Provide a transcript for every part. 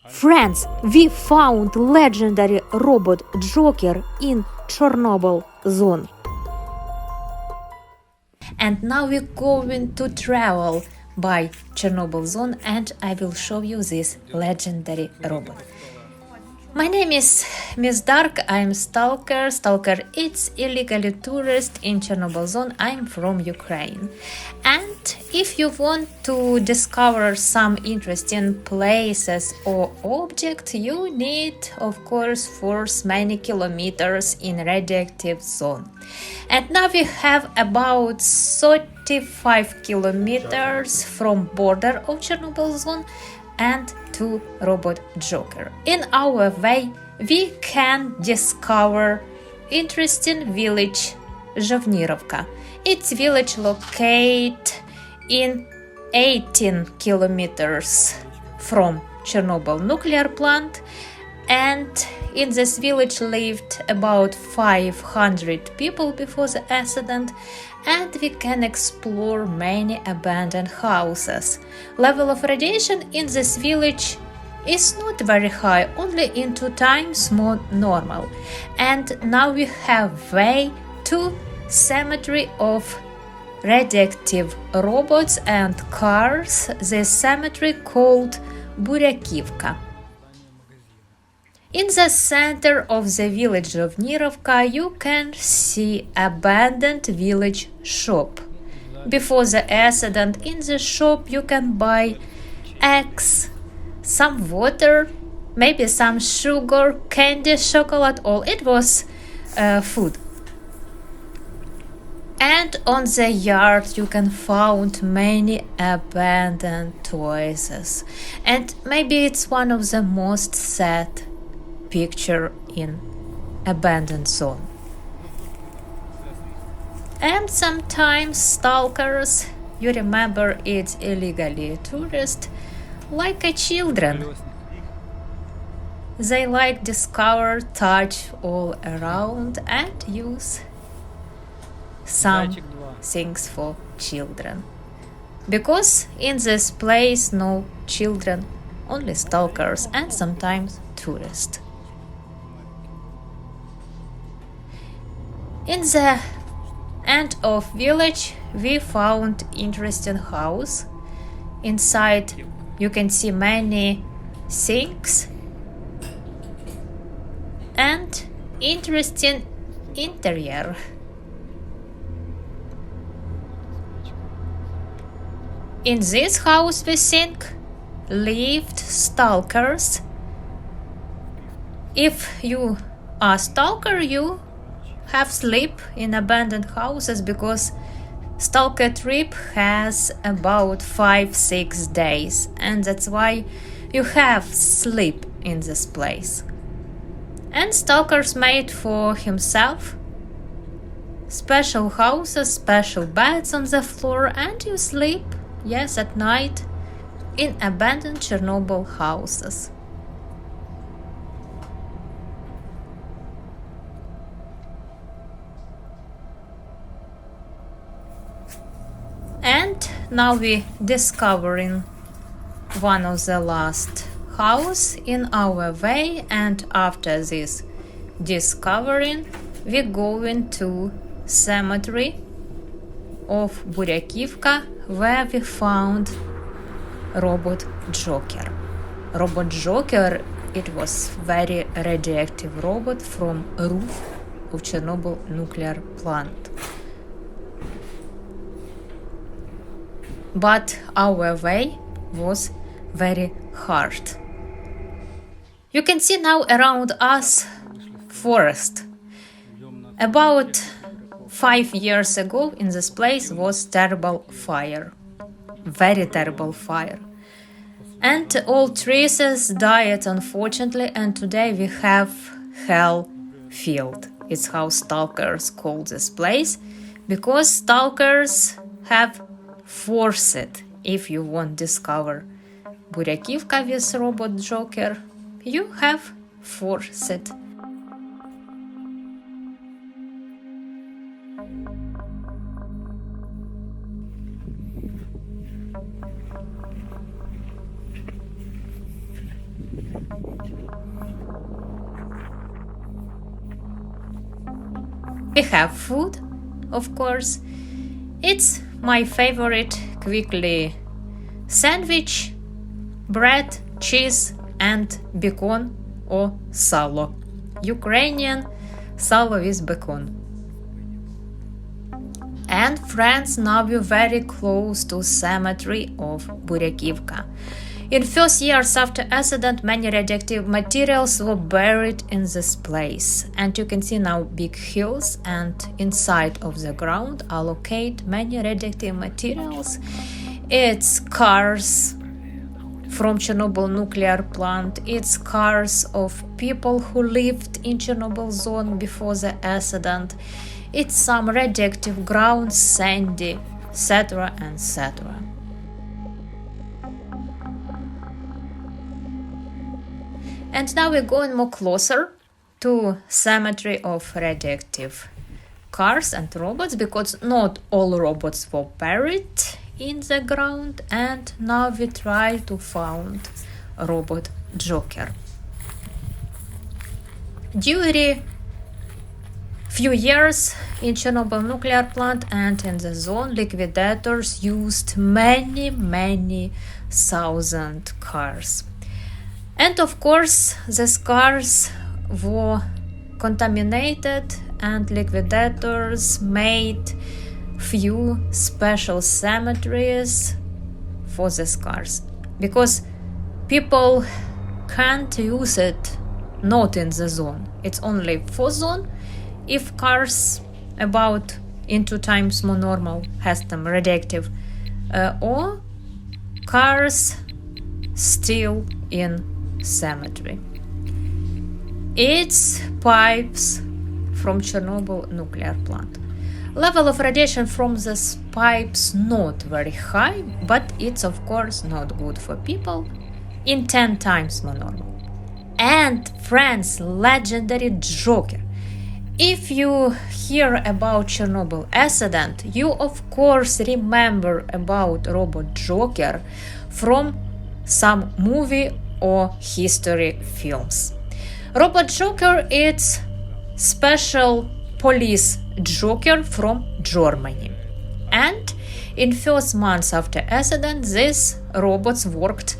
Friends, we found legendary robot Joker in Chernobyl zone. And now we're going to travel by Chernobyl zone and I will show you this legendary robot. My name is Miss Dark, I'm stalker. Stalker, it's illegally tourist in Chernobyl zone. I'm from Ukraine. And if you want to discover some interesting places or object, you need, of course, force many kilometers in radioactive zone. And now we have about 35 kilometers from border of Chernobyl zone and to robot Joker. In our way, we can discover interesting village Zhovnirovka. Its village located in 18 kilometers from Chernobyl nuclear plant, and in this village lived about 500 people before the accident, and we can explore many abandoned houses. Level of radiation in this village is not very high, only in 2 times more normal. And now we have way to cemetery of radioactive robots and cars. This cemetery called Burakivka. In the center of the village of Nirovka, you can see abandoned village shop. Before the accident, in the shop you can buy eggs, some water, maybe some sugar, candy, chocolate, all. It was food. And on the yard you can find many abandoned toys. And maybe it's one of the most sad picture in abandoned zone. And sometimes stalkers, you remember, it's illegally tourist, like a children. They like discover, touch all around and use some things for children. Because in this place no children, only stalkers and sometimes tourists. In the end of village, we found interesting house. Inside you can see many things and interesting interior. In this house, we think, lived stalkers. If you are stalker, you have sleep in abandoned houses because stalker trip has about 5-6 days, and that's why you have sleep in this place. And stalkers made for himself special houses, special beds on the floor, and you sleep, yes, at night in abandoned Chernobyl houses. And now we discovering one of the last house in our way, and after this discovering we going to cemetery of Burakivka, where we found robot Joker. Robot Joker, it was very radioactive robot from roof of Chernobyl nuclear plant. But our way was very hard. You can see now around us forest. About 5 years ago in this place was terrible fire. Very terrible fire. And all trees died unfortunately, and today we have hell field. It's how stalkers call this place, because stalkers have force it. If you want to discover Burakivka with robot Joker, you have force it. We have food, of course. It's my favorite quickly sandwich, bread, cheese and bacon or salo. Ukrainian salo with bacon. And friends, now we're very close to cemetery of Burakivka. In first years after accident, many radioactive materials were buried in this place. And you can see now big hills, and inside of the ground are located many radioactive materials. It's cars from Chernobyl nuclear plant. It's cars of people who lived in Chernobyl zone before the accident. It's some radioactive ground, sandy, etc. etc. And now we're going more closer to cemetery of radioactive cars and robots, because not all robots were buried in the ground, and now we try to find robot Joker. During few years in Chernobyl nuclear plant and in the zone, liquidators used many thousand cars. And of course, these cars were contaminated, and liquidators made few special cemeteries for these cars, because people can't use it not in the zone. It's only for zone. If cars about in 2 times more normal has them radioactive, or cars still in cemetery. It's pipes from Chernobyl nuclear plant. Level of radiation from these pipes not very high, but it's of course not good for people, in 10 times more normal. And friends, legendary Joker. If you hear about Chernobyl accident, you of course remember about robot Joker from some movie or history films. Robot Joker is special police Joker from Germany. And in first months after accident, these robots worked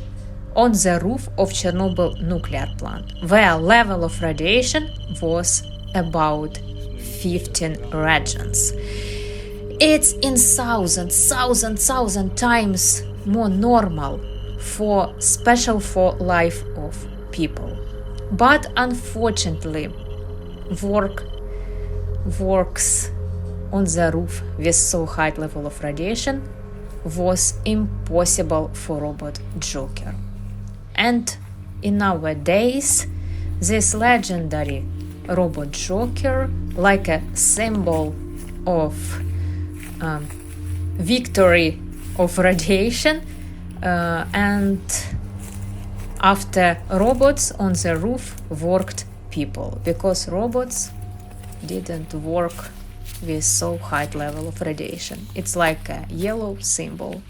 on the roof of Chernobyl nuclear plant, where level of radiation was about 15 regions. It's in thousand times more normal for special for life of people. But unfortunately, works on the roof with so high level of radiation was impossible for robot Joker. And in nowadays, this legendary robot Joker, like a symbol of victory of radiation, and after robots on the roof worked people, because robots didn't work with so high level of radiation. It's like a yellow symbol.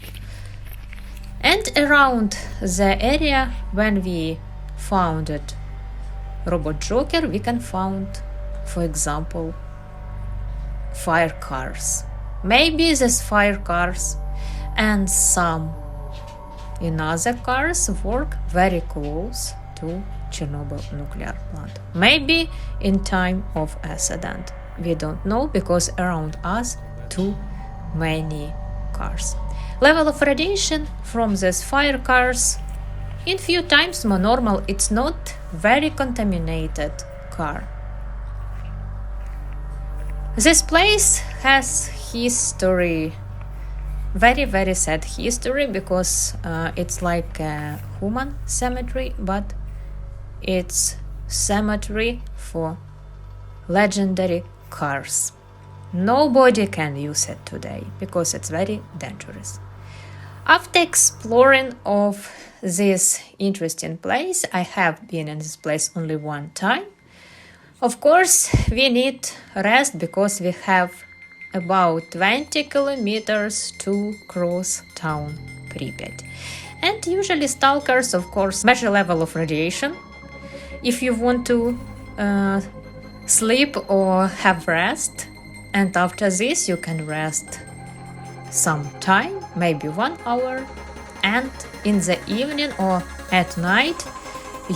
And around the area when we founded robot Joker, we can find, for example, fire cars. Maybe these fire cars and some another cars work very close to Chernobyl nuclear plant. Maybe in time of accident. We don't know, because around us too many cars. Level of radiation from these fire cars in few times more normal. It's not very contaminated car. This place has history, very sad history, because it's like a human cemetery, but it's cemetery for legendary cars. Nobody can use it today because it's very dangerous. After exploring of this interesting place, I have been in this place only one time. Of course, we need rest because we have about 20 kilometers to cross town Pripyat. And usually stalkers, of course, measure level of radiation. If you want to sleep or have rest, and after this you can rest some time, maybe 1 hour, and in the evening or at night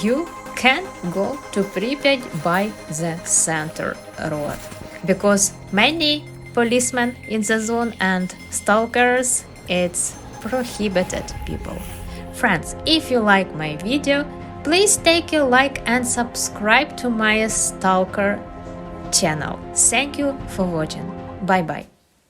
you can go to Pripyat by the center road, because many policemen in the zone and stalkers, it's prohibited people. Friends, if you like my video, please take a like and subscribe to my stalker channel. Thank you for watching. Bye bye.